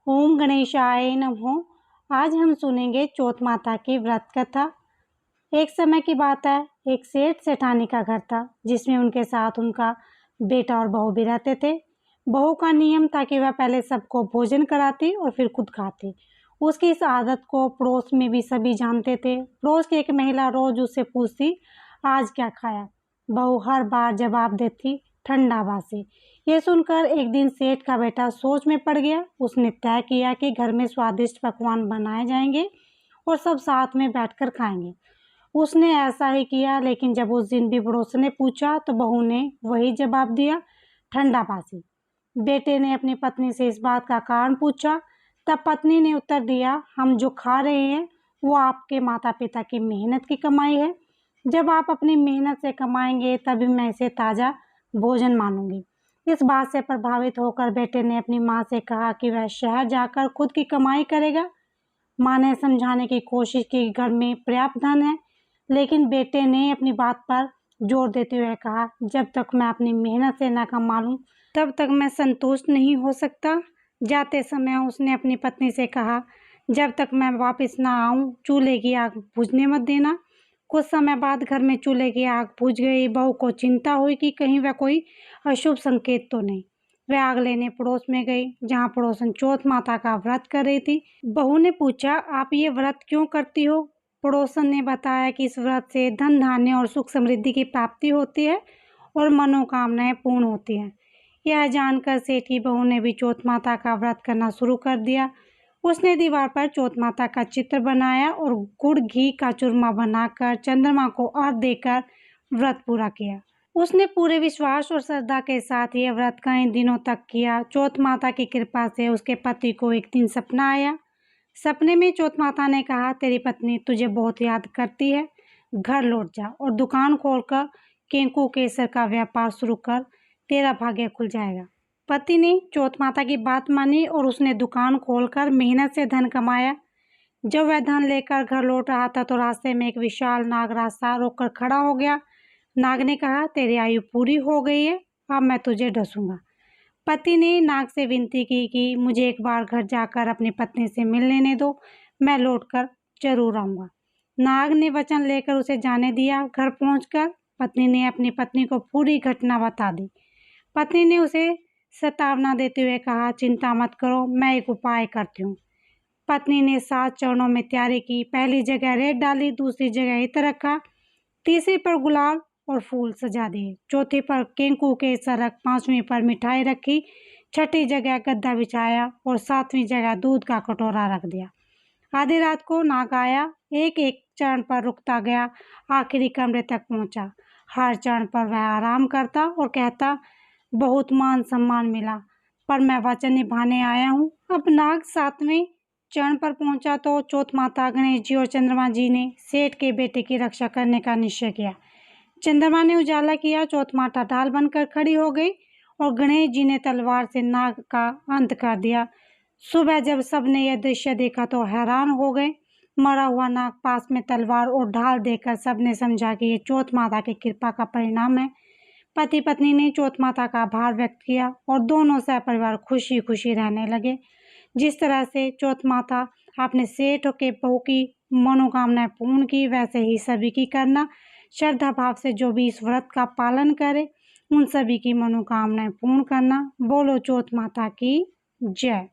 ओम गणेशाय नमः। आज हम सुनेंगे चौथ माता की व्रत कथा। एक समय की बात है, एक सेठ सेठानी का घर था जिसमें उनके साथ उनका बेटा और बहू भी रहते थे। बहू का नियम था कि वह पहले सबको भोजन कराती और फिर खुद खाती। उसकी इस आदत को पड़ोस में भी सभी जानते थे। पड़ोस की एक महिला रोज उससे पूछती, आज क्या खाया? बहू हर बार जवाब देती, ठंडा बासी। ये सुनकर एक दिन सेठ का बेटा सोच में पड़ गया। उसने तय किया कि घर में स्वादिष्ट पकवान बनाए जाएंगे और सब साथ में बैठकर खाएंगे। उसने ऐसा ही किया, लेकिन जब उस दिन भी पड़ोसन ने पूछा तो बहू ने वही जवाब दिया, ठंडा बासी। बेटे ने अपनी पत्नी से इस बात का कारण पूछा। तब पत्नी ने उत्तर दिया, हम जो खा रहे हैं वो आपके माता पिता की मेहनत की कमाई है। जब आप अपनी मेहनत से कमाएंगे तभी मैं इसे ताज़ा भोजन मानूंगी। इस बात से प्रभावित होकर बेटे ने अपनी माँ से कहा कि वह शहर जाकर खुद की कमाई करेगा। माँ ने समझाने की कोशिश की, घर में पर्याप्त धन है, लेकिन बेटे ने अपनी बात पर जोर देते हुए कहा, जब तक मैं अपनी मेहनत से न कमा लूं तब तक मैं संतुष्ट नहीं हो सकता। जाते समय उसने अपनी पत्नी से कहा, जब तक मैं वापस ना आऊं चूल्हे की आग बुझने मत देना। कुछ समय बाद घर में चूल्हे की आग बुझ गई। बहू को चिंता हुई कि कहीं वह कोई अशुभ संकेत तो नहीं। वह आग लेने पड़ोस में गई, जहाँ पड़ोसन चौथ माता का व्रत कर रही थी। बहू ने पूछा, आप ये व्रत क्यों करती हो? पड़ोसन ने बताया कि इस व्रत से धन धान्य और सुख समृद्धि की प्राप्ति होती है और मनोकामनाएं पूर्ण होती हैं। यह जानकर सेठ की बहू ने भी चौथ माता का व्रत करना शुरू कर दिया। उसने दीवार पर चौथ माता का चित्र बनाया और गुड़ घी का चूरमा बनाकर चंद्रमा को अर्घ्य देकर व्रत पूरा किया। उसने पूरे विश्वास और श्रद्धा के साथ यह व्रत कई दिनों तक किया। चौथ माता की कृपा से उसके पति को एक दिन सपना आया। सपने में चौथ माता ने कहा, तेरी पत्नी तुझे बहुत याद करती है, घर लौट जा और दुकान खोलकर केंकू केसर का व्यापार शुरू कर, तेरा भाग्य खुल जाएगा। पति ने चौथ माता की बात मानी और उसने दुकान खोलकर मेहनत से धन कमाया। जब वह धन लेकर घर लौट रहा था तो रास्ते में एक विशाल नाग रास्ता रोककर खड़ा हो गया। नाग ने कहा, तेरी आयु पूरी हो गई है, अब मैं तुझे डसूंगा। पति ने नाग से विनती की कि मुझे एक बार घर जाकर अपनी पत्नी से मिल लेने दो, मैं लौटकर जरूर आऊँगा। नाग ने वचन लेकर उसे जाने दिया। घर पहुंचकर पत्नी ने अपनी पत्नी को पूरी घटना बता दी। पत्नी ने उसे सतावना देते हुए कहा, चिंता मत करो, मैं एक उपाय करती हूँ। पत्नी ने 7 चरणों में तैयारी की। पहली जगह रेत डाली, दूसरी जगह इत्र रखा, तीसरी पर गुलाल और फूल सजा दिए, चौथी पर केंकू केसर रख, 5वीं पर मिठाई रखी, छठी जगह गद्दा बिछाया और 7वीं जगह दूध का कटोरा रख दिया। आधी रात को नाग आया, एक एक चरण पर रुकता गया, आखिरी कमरे तक पहुंचा। हर चरण पर वह आराम करता और कहता, बहुत मान सम्मान मिला, पर मैं वचन निभाने आया हूँ। अब नाग 7वें चरण पर पहुंचा तो चौथ माता, गणेश जी और चंद्रमा जी ने सेठ के बेटे की रक्षा करने का निश्चय किया। चंद्रमा ने उजाला किया, चौथ माता ढाल बनकर खड़ी हो गई और गणेश जी ने तलवार से नाग का अंत कर दिया। सुबह जब सबने यह दृश्य देखा तो हैरान हो गए। मरा हुआ नाग पास में तलवार और ढाल देखकर सबने समझा कि ये चौथ माता की कृपा का परिणाम है। पति पत्नी ने चौथ माता का आभार व्यक्त किया और दोनों सहपरिवार खुशी खुशी रहने लगे। जिस तरह से चौथ माता आपने सेठ के बहू की मनोकामनाएं पूर्ण की, वैसे ही सभी की करना। श्रद्धा भाव से जो भी इस व्रत का पालन करे उन सभी की मनोकामनाएं पूर्ण करना। बोलो चौथ माता की जय।